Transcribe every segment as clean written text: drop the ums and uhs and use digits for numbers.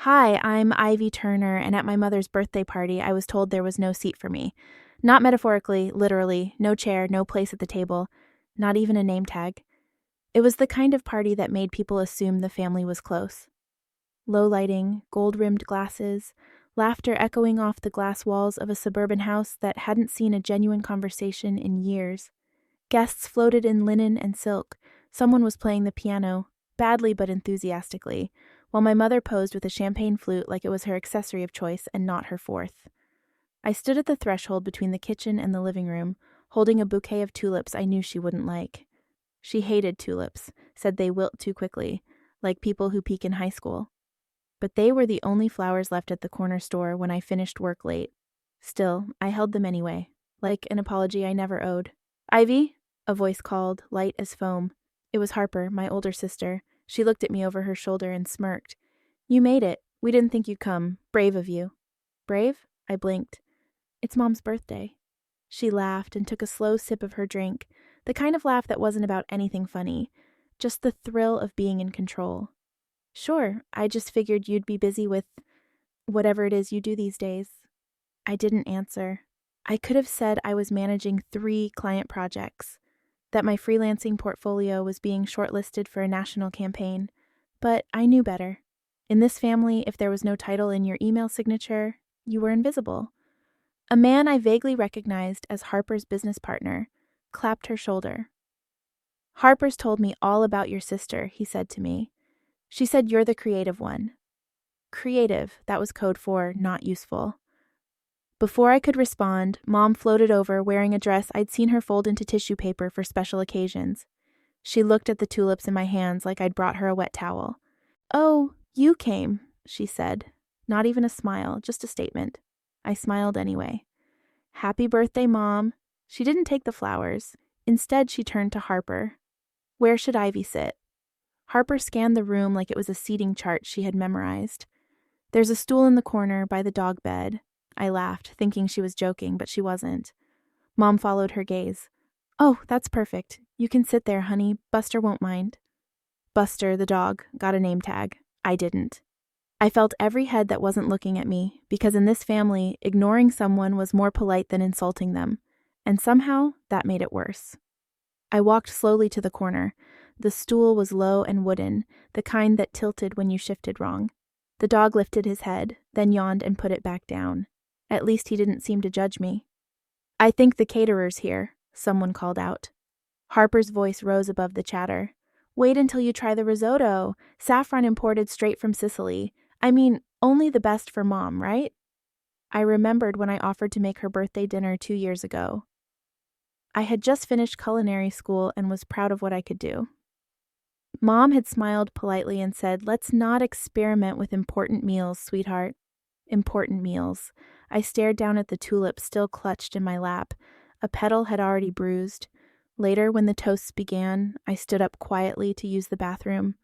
Hi, I'm Ivy Turner, and at my mother's birthday party, I was told there was no seat for me. Not metaphorically, literally, no chair, no place at the table, not even a name tag. It was the kind of party that made people assume the family was close. Low lighting, gold rimmed glasses, laughter echoing off the glass walls of a suburban house that hadn't seen a genuine conversation in years. Guests floated in linen and silk. Someone was playing the piano, badly but enthusiastically, while my mother posed with a champagne flute like it was her accessory of choice and not her fourth. I stood at the threshold between the kitchen and the living room, holding a bouquet of tulips I knew she wouldn't like. She hated tulips, said they wilt too quickly, like people who peak in high school. But they were the only flowers left at the corner store when I finished work late. Still, I held them anyway, like an apology I never owed. "Ivy?" a voice called, light as foam. It was Harper, my older sister. She looked at me over her shoulder and smirked. "You made it. We didn't think you'd come. Brave of you." "Brave?" I blinked. "It's Mom's birthday." She laughed and took a slow sip of her drink, the kind of laugh that wasn't about anything funny, just the thrill of being in control. "Sure, I just figured you'd be busy with whatever it is you do these days." I didn't answer. I could have said I was managing 3 client projects, that my freelancing portfolio was being shortlisted for a national campaign, but I knew better. In this family, if there was no title in your email signature, you were invisible. A man I vaguely recognized as Harper's business partner clapped her shoulder. "Harper's told me all about your sister," he said to me. "She said you're the creative one." Creative, that was code for not useful. Before I could respond, Mom floated over wearing a dress I'd seen her fold into tissue paper for special occasions. She looked at the tulips in my hands like I'd brought her a wet towel. "Oh, you came," she said. Not even a smile, just a statement. I smiled anyway. "Happy birthday, Mom." She didn't take the flowers. Instead, she turned to Harper. "Where should Ivy sit?" Harper scanned the room like it was a seating chart she had memorized. "There's a stool in the corner by the dog bed." I laughed, thinking she was joking, but she wasn't. Mom followed her gaze. "Oh, that's perfect. You can sit there, honey. Buster won't mind." Buster, the dog, got a name tag. I didn't. I felt every head that wasn't looking at me, because in this family, ignoring someone was more polite than insulting them, and somehow that made it worse. I walked slowly to the corner. The stool was low and wooden, the kind that tilted when you shifted wrong. The dog lifted his head, then yawned and put it back down. At least he didn't seem to judge me. "I think the caterer's here," someone called out. Harper's voice rose above the chatter. "Wait until you try the risotto. Saffron imported straight from Sicily. I mean, only the best for Mom, right?" I remembered when I offered to make her birthday dinner 2 years ago. I had just finished culinary school and was proud of what I could do. Mom had smiled politely and said, "Let's not experiment with important meals, sweetheart." Important meals. I stared down at the tulip still clutched in my lap. A petal had already bruised. Later, when the toasts began, I stood up quietly to use the bathroom.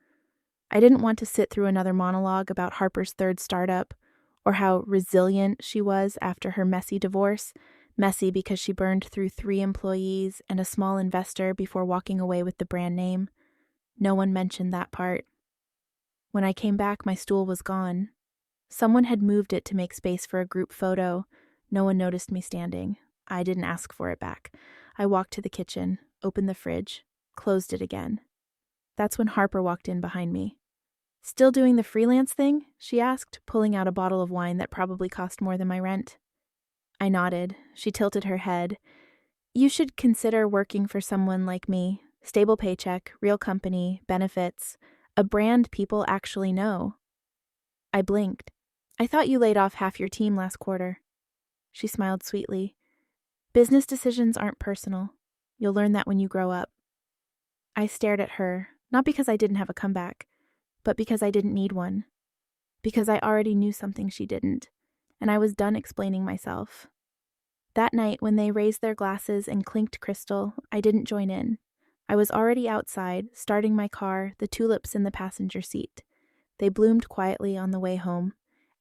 I didn't want to sit through another monologue about Harper's third startup, or how resilient she was after her messy divorce, messy because she burned through 3 employees and a small investor before walking away with the brand name. No one mentioned that part. When I came back, my stool was gone. Someone had moved it to make space for a group photo. No one noticed me standing. I didn't ask for it back. I walked to the kitchen, opened the fridge, closed it again. That's when Harper walked in behind me. "Still doing the freelance thing?" she asked, pulling out a bottle of wine that probably cost more than my rent. I nodded. She tilted her head. "You should consider working for someone like me. Stable paycheck, real company, benefits, a brand people actually know." I blinked. "I thought you laid off half your team last quarter." She smiled sweetly. "Business decisions aren't personal. You'll learn that when you grow up." I stared at her, not because I didn't have a comeback, but because I didn't need one. Because I already knew something she didn't, and I was done explaining myself. That night, when they raised their glasses and clinked crystal, I didn't join in. I was already outside, starting my car, the tulips in the passenger seat. They bloomed quietly on the way home,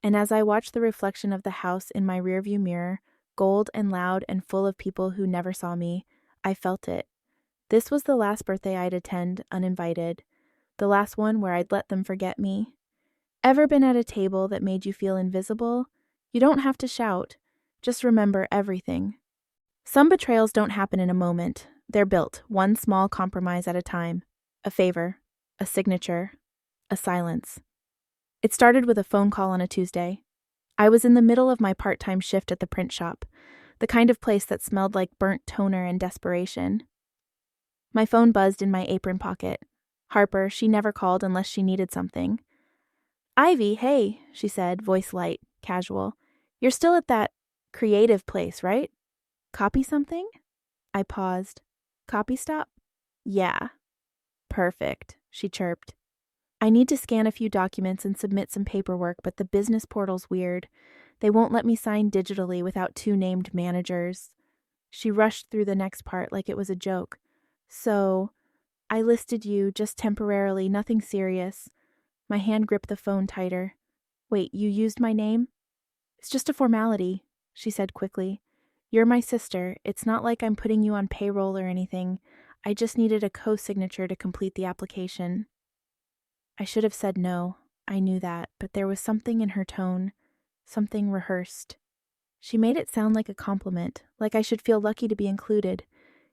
and as I watched the reflection of the house in my rearview mirror, gold and loud and full of people who never saw me, I felt it. This was the last birthday I'd attend uninvited, the last one where I'd let them forget me. Ever been at a table that made you feel invisible? You don't have to shout. Just remember everything. Some betrayals don't happen in a moment. They're built, one small compromise at a time. A favor, a signature, a silence. It started with a phone call on a Tuesday. I was in the middle of my part-time shift at the print shop, the kind of place that smelled like burnt toner and desperation. My phone buzzed in my apron pocket. Harper, she never called unless she needed something. Ivy, hey, she said, voice light, casual. You're still at that creative place, right? Copy something? I paused. Copy stop? Yeah. Perfect, she chirped. I need to scan a few documents and submit some paperwork, but the business portal's weird. They won't let me sign digitally without two named managers. She rushed through the next part like it was a joke. So, I listed you just temporarily, nothing serious. My hand gripped the phone tighter. Wait, you used my name? It's just a formality, she said quickly. You're my sister. It's not like I'm putting you on payroll or anything. I just needed a co-signature to complete the application. I should have said no. I knew that, but there was something in her tone, something rehearsed. She made it sound like a compliment, like I should feel lucky to be included.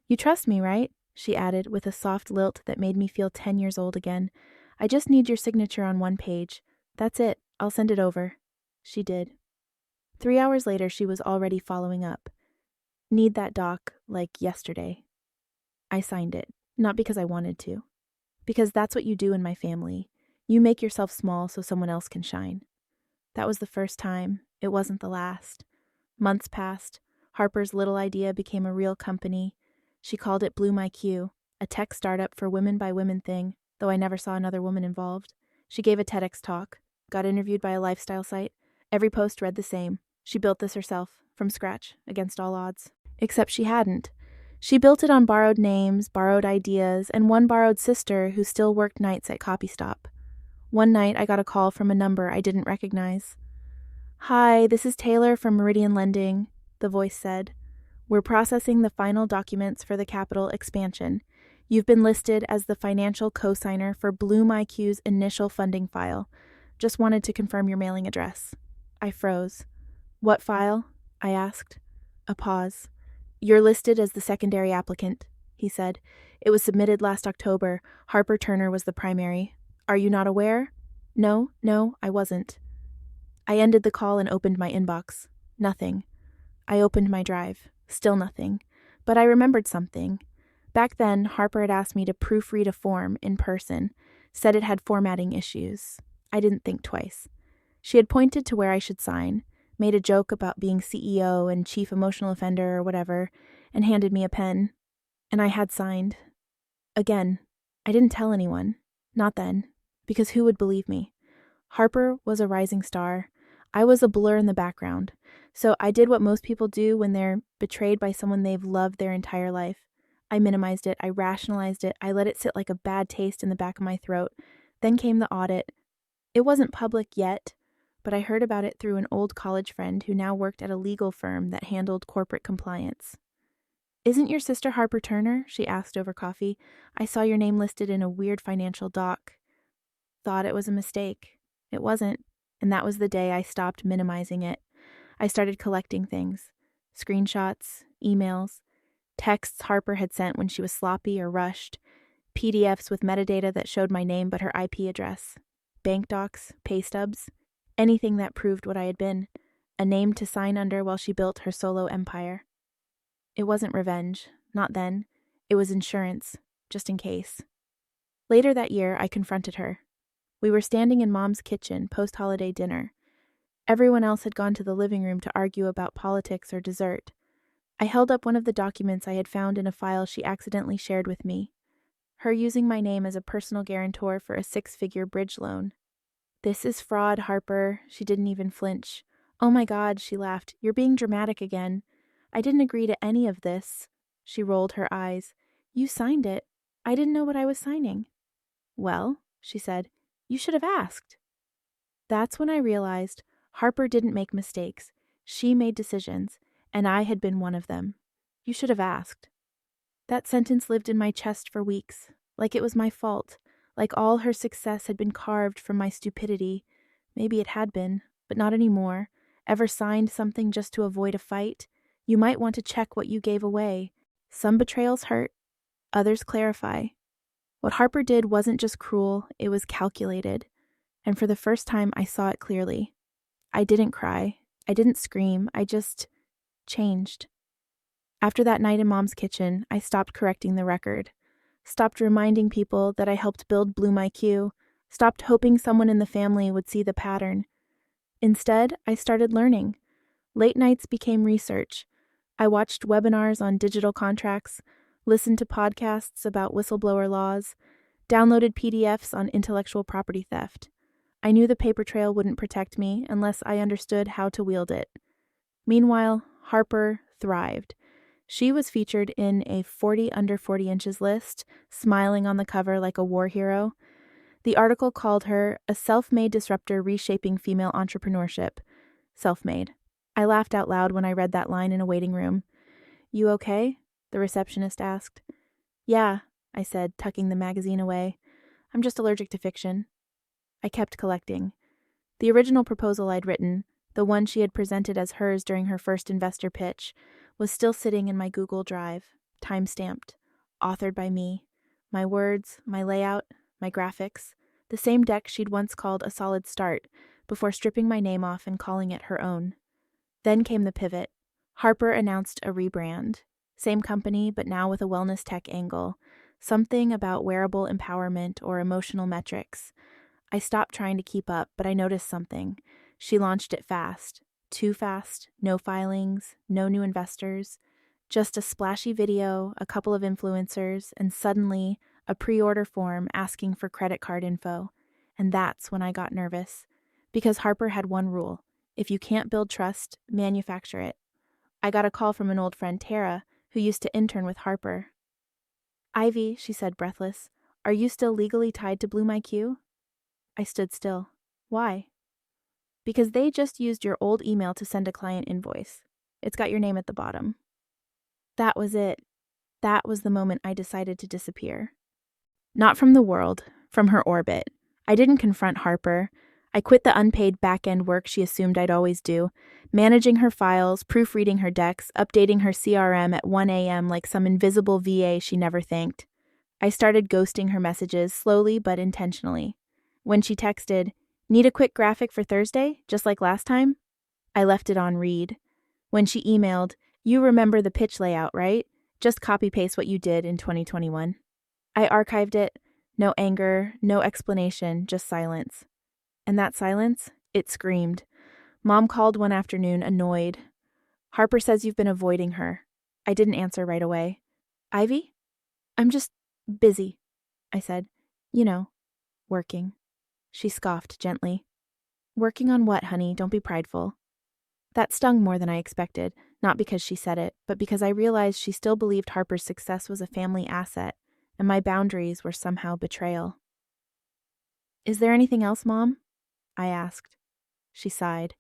You trust me, right? She added with a soft lilt that made me feel 10 years old again. I just need your signature on one page. That's it. I'll send it over. She did. 3 hours later, she was already following up. Need that doc, like yesterday. I signed it, not because I wanted to. Because that's what you do in my family. You make yourself small so someone else can shine. That was the first time. It wasn't the last. Months passed. Harper's little idea became a real company. She called it Bloom IQ, a tech startup for women by women thing, though I never saw another woman involved. She gave a TEDx talk, got interviewed by a lifestyle site. Every post read the same. She built this herself, from scratch, against all odds. Except she hadn't. She built it on borrowed names, borrowed ideas, and one borrowed sister who still worked nights at CopyStop. One night, I got a call from a number I didn't recognize. Hi, this is Taylor from Meridian Lending, the voice said. We're processing the final documents for the capital expansion. You've been listed as the financial co-signer for Bloom IQ's initial funding file. Just wanted to confirm your mailing address. I froze. What file? I asked. A pause. You're listed as the secondary applicant, he said. It was submitted last October. Harper Turner was the primary. Are you not aware? No, I wasn't. I ended the call and opened my inbox. Nothing. I opened my drive. Still nothing. But I remembered something. Back then, Harper had asked me to proofread a form in person, said it had formatting issues. I didn't think twice. She had pointed to where I should sign, made a joke about being CEO and chief emotional offender or whatever, and handed me a pen. And I had signed. Again, I didn't tell anyone. Not then. Because who would believe me? Harper was a rising star. I was a blur in the background. So I did what most people do when they're betrayed by someone they've loved their entire life. I minimized it. I rationalized it. I let it sit like a bad taste in the back of my throat. Then came the audit. It wasn't public yet, but I heard about it through an old college friend who now worked at a legal firm that handled corporate compliance. Isn't your sister Harper Turner? She asked over coffee. I saw your name listed in a weird financial doc. Thought it was a mistake. It wasn't, and that was the day I stopped minimizing it. I started collecting things. Screenshots, emails, texts Harper had sent when she was sloppy or rushed, PDFs with metadata that showed my name but her IP address, bank docs, pay stubs, anything that proved what I had been, a name to sign under while she built her solo empire. It wasn't revenge, not then. It was insurance, just in case. Later that year, I confronted her. We were standing in Mom's kitchen post-holiday dinner. Everyone else had gone to the living room to argue about politics or dessert. I held up one of the documents I had found in a file she accidentally shared with me. Her using my name as a personal guarantor for a 6-figure bridge loan. This is fraud, Harper. She didn't even flinch. Oh my God, she laughed. You're being dramatic again. I didn't agree to any of this. She rolled her eyes. You signed it. I didn't know what I was signing. Well, she said, you should have asked. That's when I realized Harper didn't make mistakes. She made decisions, and I had been one of them. You should have asked. That sentence lived in my chest for weeks, like it was my fault, like all her success had been carved from my stupidity. Maybe it had been, but not anymore. Ever signed something just to avoid a fight? You might want to check what you gave away. Some betrayals hurt, others clarify. What Harper did wasn't just cruel, it was calculated. And for the first time, I saw it clearly. I didn't cry. I didn't scream. I just changed. After that night in Mom's kitchen, I stopped correcting the record. Stopped reminding people that I helped build Bloom IQ. Stopped hoping someone in the family would see the pattern. Instead, I started learning. Late nights became research. I watched webinars on digital contracts, listened to podcasts about whistleblower laws, downloaded PDFs on intellectual property theft. I knew the paper trail wouldn't protect me unless I understood how to wield it. Meanwhile, Harper thrived. She was featured in a 40 under 40 inches list, smiling on the cover like a war hero. The article called her a self-made disruptor reshaping female entrepreneurship. Self-made. I laughed out loud when I read that line in a waiting room. "You okay?" the receptionist asked. "Yeah," I said, tucking the magazine away. "I'm just allergic to fiction." I kept collecting. The original proposal I'd written, the one she had presented as hers during her first investor pitch, was still sitting in my Google Drive, time-stamped, authored by me. My words, my layout, my graphics, the same deck she'd once called a solid start, before stripping my name off and calling it her own. Then came the pivot. Harper announced a rebrand. Same company, but now with a wellness tech angle. Something about wearable empowerment or emotional metrics. I stopped trying to keep up, but I noticed something. She launched it fast. Too fast, no filings, no new investors. Just a splashy video, a couple of influencers, and suddenly a pre-order form asking for credit card info. And that's when I got nervous. Because Harper had one rule. If you can't build trust, manufacture it. I got a call from an old friend, Tara, who used to intern with Harper. "Ivy," she said, breathless, "are you still legally tied to Bloom IQ?" I stood still. "Why?" "Because they just used your old email to send a client invoice. It's got your name at the bottom." That was it. That was the moment I decided to disappear. Not from the world, from her orbit. I didn't confront Harper. I quit the unpaid back-end work she assumed I'd always do, managing her files, proofreading her decks, updating her CRM at 1 a.m. like some invisible VA she never thanked. I started ghosting her messages, slowly but intentionally. When she texted, "Need a quick graphic for Thursday, just like last time?" I left it on read. When she emailed, "You remember the pitch layout, right? Just copy-paste what you did in 2021. I archived it. No anger, no explanation, just silence. And that silence, it screamed. Mom called one afternoon, annoyed. "Harper says you've been avoiding her." I didn't answer right away. "Ivy?" "I'm just busy," I said. "You know, working." She scoffed gently. "Working on what, honey? Don't be prideful." That stung more than I expected, not because she said it, but because I realized she still believed Harper's success was a family asset, and my boundaries were somehow betrayal. "Is there anything else, Mom?" I asked. She sighed.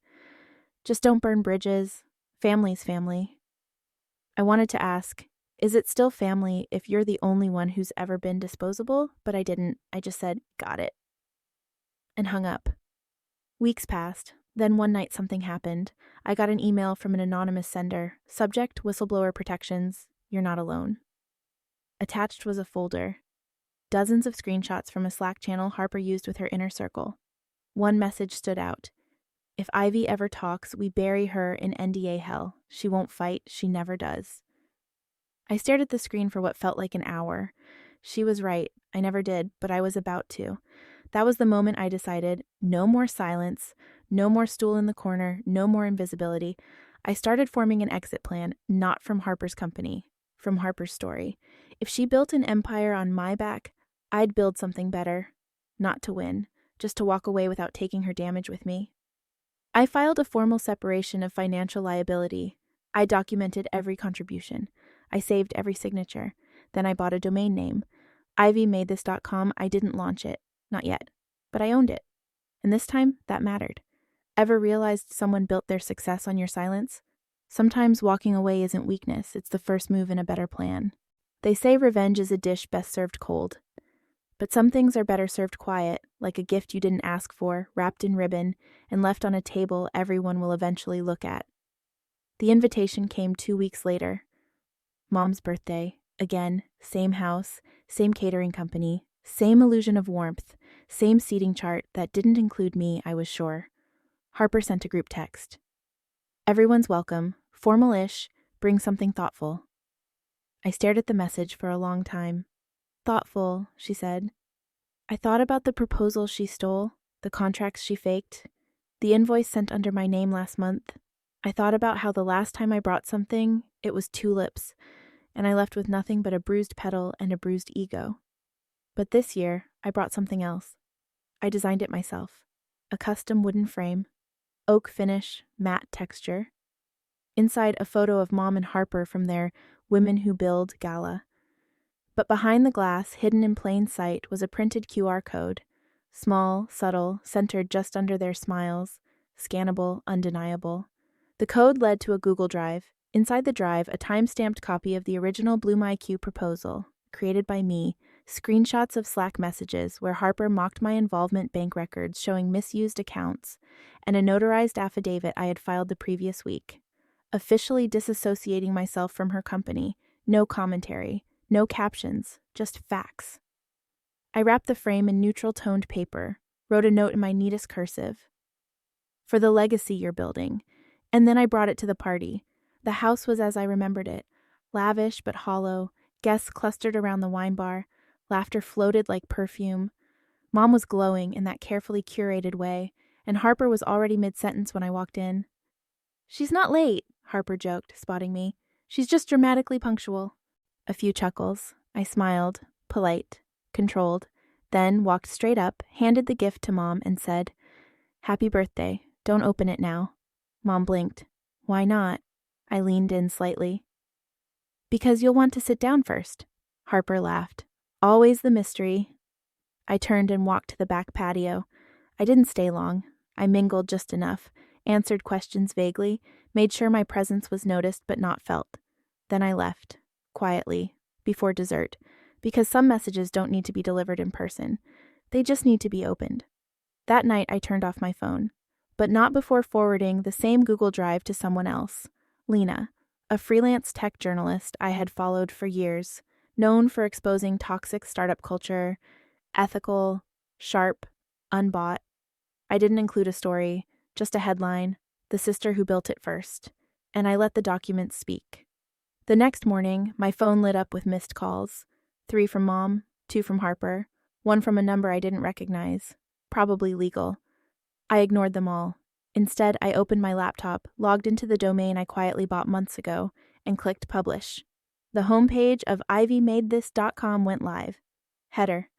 "Just don't burn bridges. Family's family." I wanted to ask, is it still family if you're the only one who's ever been disposable? But I didn't. I just said, "Got it," and hung up. Weeks passed. Then one night something happened. I got an email from an anonymous sender. Subject, whistleblower protections. You're not alone. Attached was a folder. Dozens of screenshots from a Slack channel Harper used with her inner circle. One message stood out. "If Ivy ever talks, we bury her in NDA hell. She won't fight. She never does." I stared at the screen for what felt like an hour. She was right. I never did, but I was about to. That was the moment I decided, no more silence, no more stool in the corner, no more invisibility. I started forming an exit plan, not from Harper's company, from Harper's story. If she built an empire on my back, I'd build something better. Not to win, just to walk away without taking her damage with me. I filed a formal separation of financial liability. I documented every contribution. I saved every signature. Then I bought a domain name. ivymadethis.com. I didn't launch it. Not yet. But I owned it. And this time, that mattered. Ever realized someone built their success on your silence? Sometimes walking away isn't weakness. It's the first move in a better plan. They say revenge is a dish best served cold. But some things are better served quiet, like a gift you didn't ask for, wrapped in ribbon, and left on a table everyone will eventually look at. The invitation came 2 weeks later. Mom's birthday. Again, same house, same catering company, same illusion of warmth, same seating chart that didn't include me, I was sure. Harper sent a group text. Everyone's welcome, formal-ish, bring something thoughtful. I stared at the message for a long time. Thoughtful, she said. I thought about the proposal she stole, the contracts she faked, the invoice sent under my name last month. I thought about how the last time I brought something, it was tulips, and I left with nothing but a bruised petal and a bruised ego. But this year, I brought something else. I designed it myself. A custom wooden frame, oak finish, matte texture. Inside, a photo of Mom and Harper from their Women Who Build gala. But behind the glass, hidden in plain sight, was a printed QR code. Small, subtle, centered just under their smiles, scannable, undeniable. The code led to a Google Drive. Inside the drive, a time-stamped copy of the original Bloom IQ proposal, created by me, screenshots of Slack messages where Harper mocked my involvement bank records showing misused accounts, and a notarized affidavit I had filed the previous week, officially disassociating myself from her company. No commentary, no captions, just facts. I wrapped the frame in neutral-toned paper, wrote a note in my neatest cursive. For the legacy you're building. And then I brought it to the party. The house was as I remembered it, lavish but hollow, guests clustered around the wine bar, laughter floated like perfume. Mom was glowing in that carefully curated way, and Harper was already mid-sentence when I walked in. She's not late, Harper joked, spotting me. She's just dramatically punctual. A few chuckles. I smiled, polite, controlled, then walked straight up, handed the gift to Mom, and said, "Happy birthday. Don't open it now." Mom blinked. "Why not?" I leaned in slightly. "Because you'll want to sit down first." Harper laughed. "Always the mystery." I turned and walked to the back patio. I didn't stay long. I mingled just enough, answered questions vaguely, made sure my presence was noticed but not felt. Then I left, quietly, before dessert, because some messages don't need to be delivered in person. They just need to be opened. That night I turned off my phone, but not before forwarding the same Google Drive to someone else, Lena, a freelance tech journalist I had followed for years, known for exposing toxic startup culture, ethical, sharp, unbought. I didn't include a story, just a headline, "The sister who built it first," and I let the documents speak. The next morning, my phone lit up with missed calls. 3 from Mom, 2 from Harper, 1 from a number I didn't recognize, probably legal. I ignored them all. Instead, I opened my laptop, logged into the domain I quietly bought months ago, and clicked publish. The homepage of ivymadethis.com went live. Header: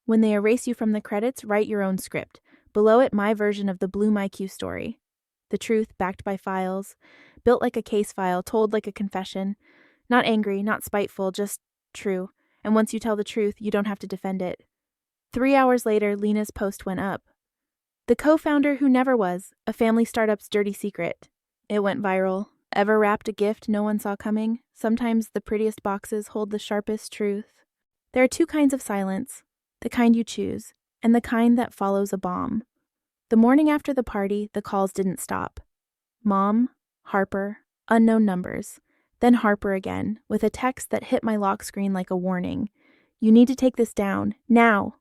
when they erase you from the credits, write your own script. Below it, my version of the Bloom IQ story. The truth, backed by files, built like a case file, told like a confession. Not angry, not spiteful, just true. And once you tell the truth, you don't have to defend it. 3 hours later, Lena's post went up. The co-founder who never was, a family startup's dirty secret. It went viral. Ever wrapped a gift no one saw coming? Sometimes the prettiest boxes hold the sharpest truth. There are 2 kinds of silence, the kind you choose, and the kind that follows a bomb. The morning after the party, the calls didn't stop. Mom, Harper, unknown numbers. Then Harper again, with a text that hit my lock screen like a warning. "You need to take this down, now."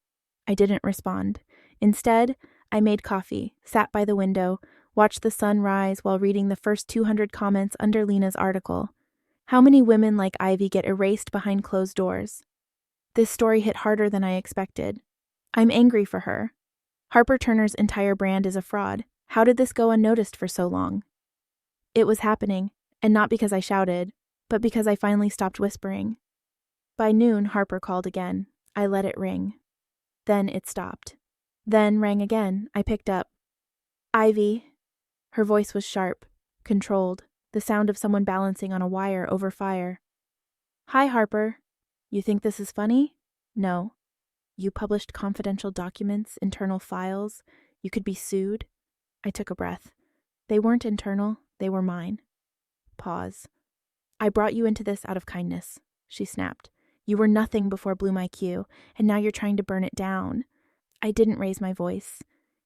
I didn't respond. Instead, I made coffee, sat by the window, watched the sun rise while reading the first 200 comments under Lena's article. How many women like Ivy get erased behind closed doors? This story hit harder than I expected. I'm angry for her. Harper Turner's entire brand is a fraud. How did this go unnoticed for so long? It was happening, and not because I shouted, but because I finally stopped whispering. By noon, Harper called again. I let it ring. Then it stopped. Then rang again. I picked up. "Ivy." Her voice was sharp, controlled, the sound of someone balancing on a wire over fire. "Hi, Harper. You think this is funny?" "No." "You published confidential documents, internal files. You could be sued." I took a breath. "They weren't internal. They were mine." Pause. "I brought you into this out of kindness," she snapped. You were nothing before Bloom IQ, and now you're trying to burn it down. I didn't raise my voice.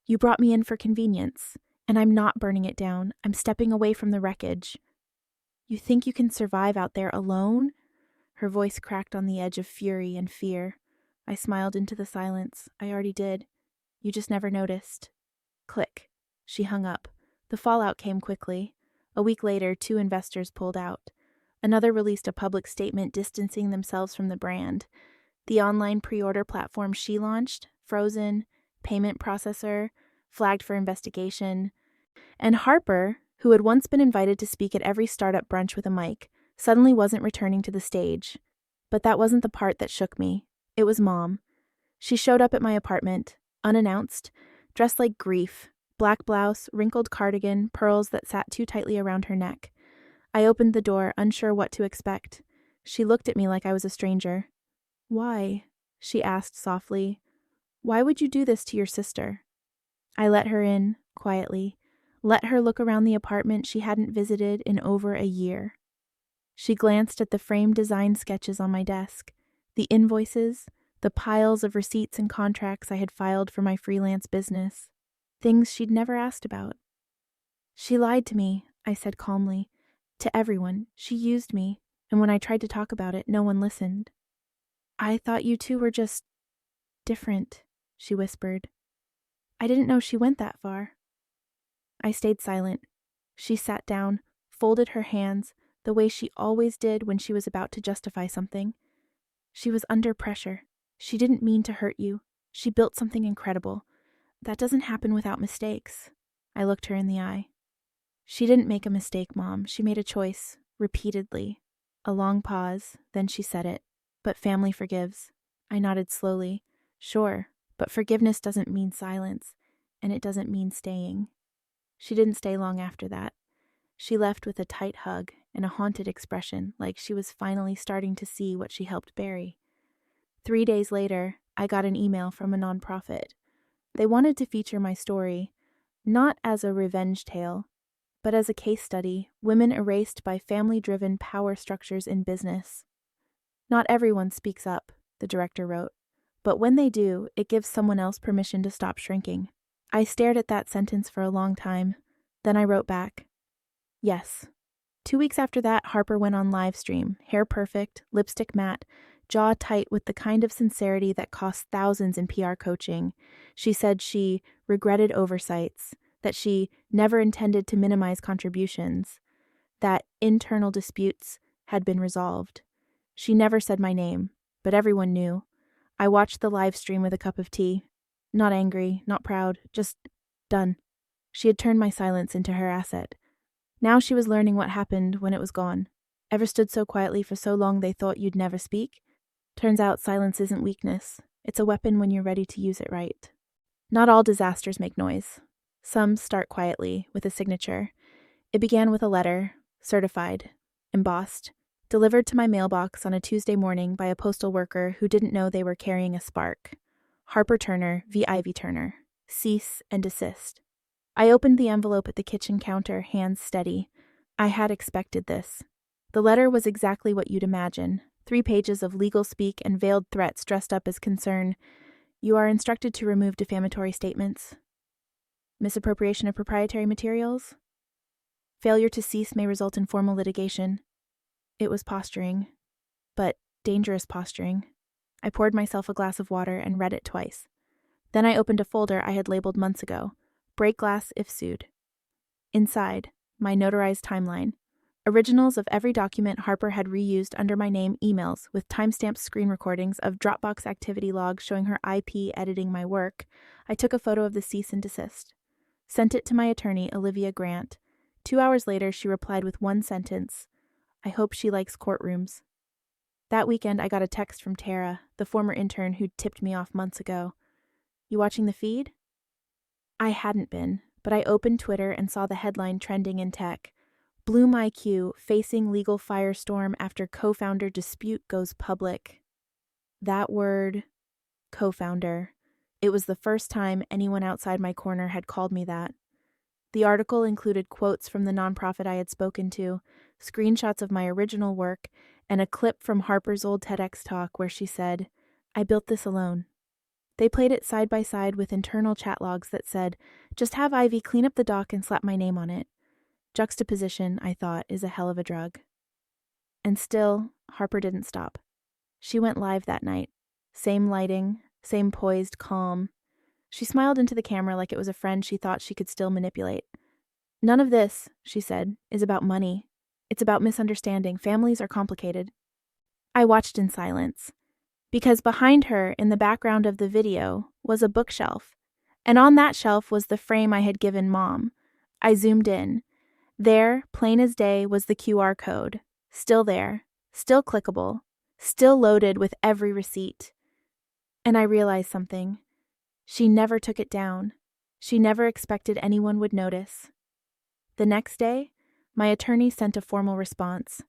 You brought me in for convenience, and I'm not burning it down. I'm stepping away from the wreckage. You think you can survive out there alone? Her voice cracked on the edge of fury and fear. I smiled into the silence. I already did. You just never noticed. Click. She hung up. The fallout came quickly. A week later, 2 investors pulled out. Another released a public statement distancing themselves from the brand. The online pre-order platform she launched, frozen, payment processor, flagged for investigation. And Harper, who had once been invited to speak at every startup brunch with a mic, suddenly wasn't returning to the stage. But that wasn't the part that shook me. It was Mom. She showed up at my apartment, unannounced, dressed like grief, black blouse, wrinkled cardigan, pearls that sat too tightly around her neck. I opened the door, unsure what to expect. She looked at me like I was a stranger. "Why?" she asked softly. "Why would you do this to your sister?" I let her in, quietly, let her look around the apartment she hadn't visited in over a year. She glanced at the framed design sketches on my desk, the invoices, the piles of receipts and contracts I had filed for my freelance business, things she'd never asked about. "She lied to me," I said calmly. "To everyone. She used me, and when I tried to talk about it, no one listened." "I thought you two were just different," she whispered. I didn't know she went that far. I stayed silent. She sat down, folded her hands, the way she always did when she was about to justify something. "She was under pressure. She didn't mean to hurt you. She built something incredible. That doesn't happen without mistakes." I looked her in the eye. "She didn't make a mistake, Mom. She made a choice, repeatedly." A long pause, then she said it. "But family forgives." I nodded slowly. "Sure, but forgiveness doesn't mean silence, and it doesn't mean staying." She didn't stay long after that. She left with a tight hug and a haunted expression, like she was finally starting to see what she helped bury. 3 days later, I got an email from a nonprofit. They wanted to feature my story, not as a revenge tale, but as a case study, women erased by family-driven power structures in business. "Not everyone speaks up," the director wrote, "but when they do, it gives someone else permission to stop shrinking." I stared at that sentence for a long time. Then I wrote back, "Yes." 2 weeks after that, Harper went on live stream, hair perfect, lipstick matte, jaw tight with the kind of sincerity that costs thousands in PR coaching. She said she regretted oversights, that she never intended to minimize contributions, that internal disputes had been resolved. She never said my name, but everyone knew. I watched the live stream with a cup of tea. Not angry, not proud, just done. She had turned my silence into her asset. Now she was learning what happened when it was gone. Ever stood so quietly for so long they thought you'd never speak? Turns out silence isn't weakness. It's a weapon when you're ready to use it right. Not all disasters make noise. Some start quietly, with a signature. It began with a letter, certified, embossed, delivered to my mailbox on a Tuesday morning by a postal worker who didn't know they were carrying a spark. Harper Turner, v. Ivy Turner. Cease and desist. I opened the envelope at the kitchen counter, hands steady. I had expected this. The letter was exactly what you'd imagine. 3 pages of legal speak and veiled threats dressed up as concern. You are instructed to remove defamatory statements. Misappropriation of proprietary materials. Failure to cease may result in formal litigation. It was posturing, but dangerous posturing. I poured myself a glass of water and read it twice. Then I opened a folder I had labeled months ago. Break glass if sued. Inside, my notarized timeline. Originals of every document Harper had reused under my name, emails with timestamped screen recordings of Dropbox activity logs showing her IP editing my work. I took a photo of the cease and desist. Sent it to my attorney, Olivia Grant. 2 hours later, she replied with one sentence. "I hope she likes courtrooms." That weekend, I got a text from Tara, the former intern who'd tipped me off months ago. "You watching the feed?" I hadn't been, but I opened Twitter and saw the headline trending in tech. Bloom IQ facing legal firestorm after co-founder dispute goes public. That word, co-founder. It was the first time anyone outside my corner had called me that. The article included quotes from the nonprofit I had spoken to, screenshots of my original work, and a clip from Harper's old TEDx talk where she said, "I built this alone." They played it side by side with internal chat logs that said, "Just have Ivy clean up the doc and slap my name on it." Juxtaposition, I thought, is a hell of a drug. And still, Harper didn't stop. She went live that night. Same lighting, same poised calm. She smiled into the camera like it was a friend she thought she could still manipulate. "None of this," she said, "is about money. It's about misunderstanding. Families are complicated." I watched in silence, because behind her, in the background of the video, was a bookshelf, and on that shelf was the frame I had given Mom. I zoomed in. There, plain as day, was the QR code. Still there, still clickable, still loaded with every receipt. And I realized something. She never took it down. She never expected anyone would notice. The next day, my attorney sent a formal response,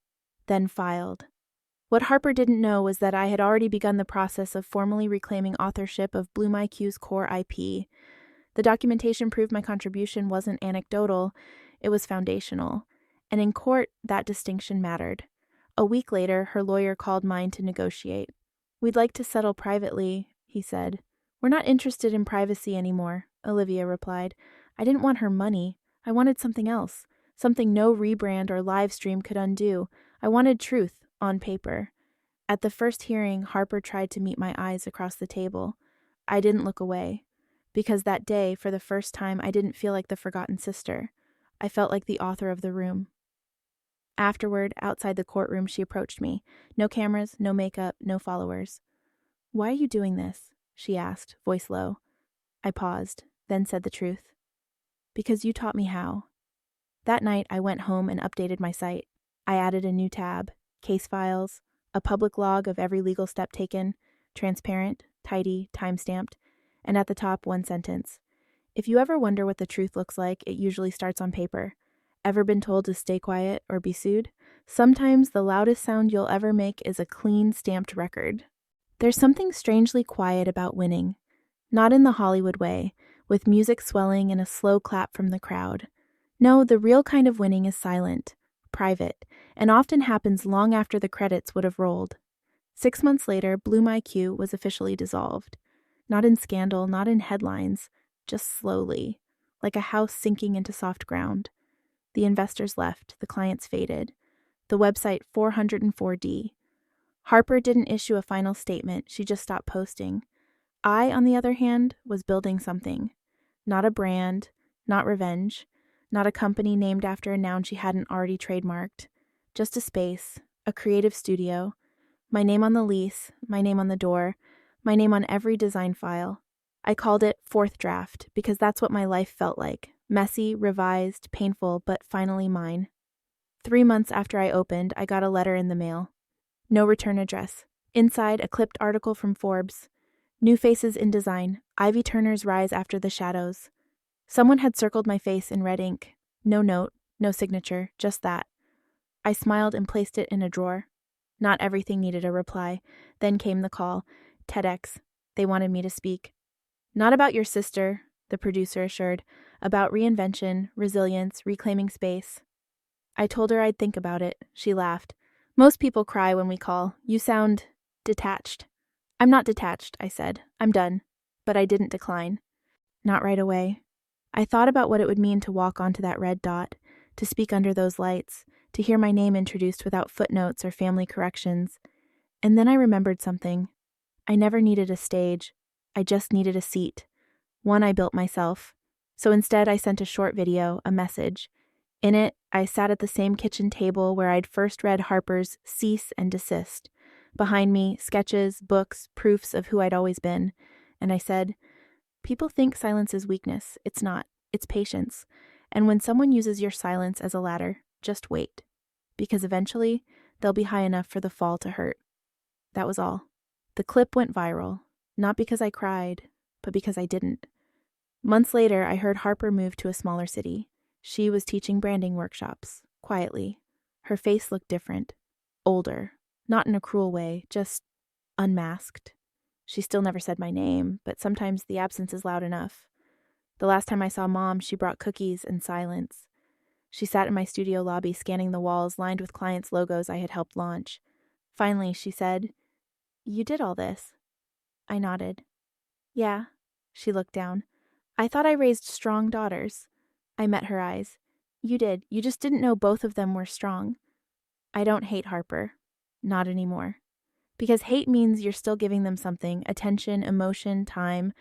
then filed. What Harper didn't know was that I had already begun the process of formally reclaiming authorship of Bloom IQ's core IP. The documentation proved my contribution wasn't anecdotal, it was foundational. And in court, that distinction mattered. A week later, her lawyer called mine to negotiate. "We'd like to settle privately," he said. "We're not interested in privacy anymore," Olivia replied. I didn't want her money. I wanted something else, something no rebrand or live stream could undo. I wanted truth, on paper. At the first hearing, Harper tried to meet my eyes across the table. I didn't look away, because that day, for the first time, I didn't feel like the forgotten sister. I felt like the author of the room. Afterward, outside the courtroom, she approached me. No cameras, no makeup, no followers. "Why are you doing this?" she asked, voice low. I paused, then said the truth. "Because you taught me how." That night, I went home and updated my site. I added a new tab, case files, a public log of every legal step taken, transparent, tidy, time-stamped, and at the top, one sentence. "If you ever wonder what the truth looks like, it usually starts on paper. Ever been told to stay quiet or be sued? Sometimes the loudest sound you'll ever make is a clean, stamped record." There's something strangely quiet about winning. Not in the Hollywood way, with music swelling and a slow clap from the crowd. No, the real kind of winning is silent, private, and often happens long after the credits would have rolled. 6 months later, Bloom IQ was officially dissolved. Not in scandal, not in headlines, just slowly, like a house sinking into soft ground. The investors left, the clients faded. The website 404D. Harper didn't issue a final statement, she just stopped posting. I, on the other hand, was building something. Not a brand, not revenge, not a company named after a noun she hadn't already trademarked. Just a space, a creative studio. My name on the lease, my name on the door, my name on every design file. I called it Fourth Draft because that's what my life felt like. Messy, revised, painful, but finally mine. 3 months after I opened, I got a letter in the mail. No return address. Inside, a clipped article from Forbes. New faces in design. Ivy Turner's rise after the shadows. Someone had circled my face in red ink. No note, no signature, just that. I smiled and placed it in a drawer. Not everything needed a reply. Then came the call. TEDx. They wanted me to speak. "Not about your sister," the producer assured. "About reinvention, resilience, reclaiming space." I told her I'd think about it. She laughed. "Most people cry when we call. You sound detached." "I'm not detached," I said. "I'm done." But I didn't decline. Not right away. I thought about what it would mean to walk onto that red dot, to speak under those lights, to hear my name introduced without footnotes or family corrections. And then I remembered something. I never needed a stage. I just needed a seat. One I built myself. So instead I sent a short video, a message. In it, I sat at the same kitchen table where I'd first read Harper's Cease and Desist. Behind me, sketches, books, proofs of who I'd always been. And I said, "People think silence is weakness. It's not. It's patience. And when someone uses your silence as a ladder, just wait. Because eventually, they'll be high enough for the fall to hurt." That was all. The clip went viral. Not because I cried, but because I didn't. Months later, I heard Harper move to a smaller city. She was teaching branding workshops, quietly. Her face looked different. Older. Not in a cruel way, just unmasked. She still never said my name, but sometimes the absence is loud enough. The last time I saw Mom, she brought cookies and silence. She sat in my studio lobby scanning the walls lined with clients' logos I had helped launch. Finally, she said, "You did all this." I nodded. "Yeah." She looked down. "I thought I raised strong daughters." I met her eyes. "You did. You just didn't know both of them were strong." I don't hate Harper. Not anymore. Because hate means you're still giving them something, attention, emotion, time,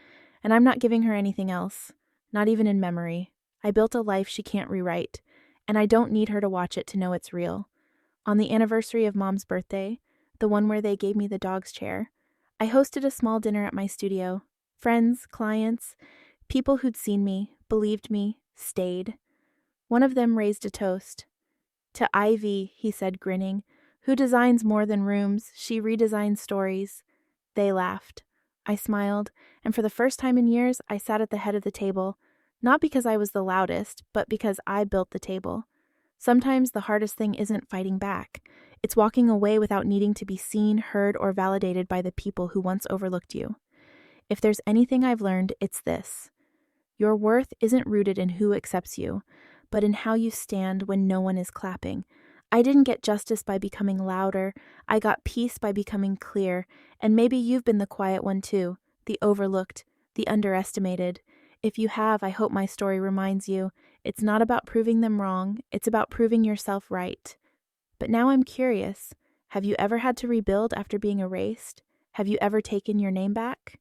and I'm not giving her anything else. Not even in memory. I built a life she can't rewrite, and I don't need her to watch it to know it's real. On the anniversary of Mom's birthday, the one where they gave me the dog's chair, I hosted a small dinner at my studio. Friends, clients, people who'd seen me, believed me, stayed. One of them raised a toast. "To Ivy," he said, grinning, "who designs more than rooms, she redesigns stories." They laughed. I smiled, and for the first time in years, I sat at the head of the table, not because I was the loudest, but because I built the table. Sometimes the hardest thing isn't fighting back. It's walking away without needing to be seen, heard, or validated by the people who once overlooked you. If there's anything I've learned, it's this. Your worth isn't rooted in who accepts you, but in how you stand when no one is clapping. I didn't get justice by becoming louder. I got peace by becoming clear. And maybe you've been the quiet one too, the overlooked, the underestimated. If you have, I hope my story reminds you, it's not about proving them wrong, it's about proving yourself right. But now I'm curious. Have you ever had to rebuild after being erased? Have you ever taken your name back?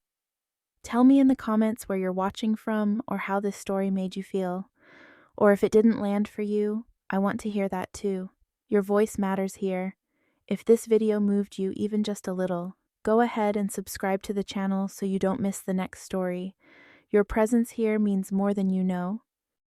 Tell me in the comments where you're watching from or how this story made you feel. Or if it didn't land for you, I want to hear that too. Your voice matters here. If this video moved you even just a little, go ahead and subscribe to the channel so you don't miss the next story. Your presence here means more than you know.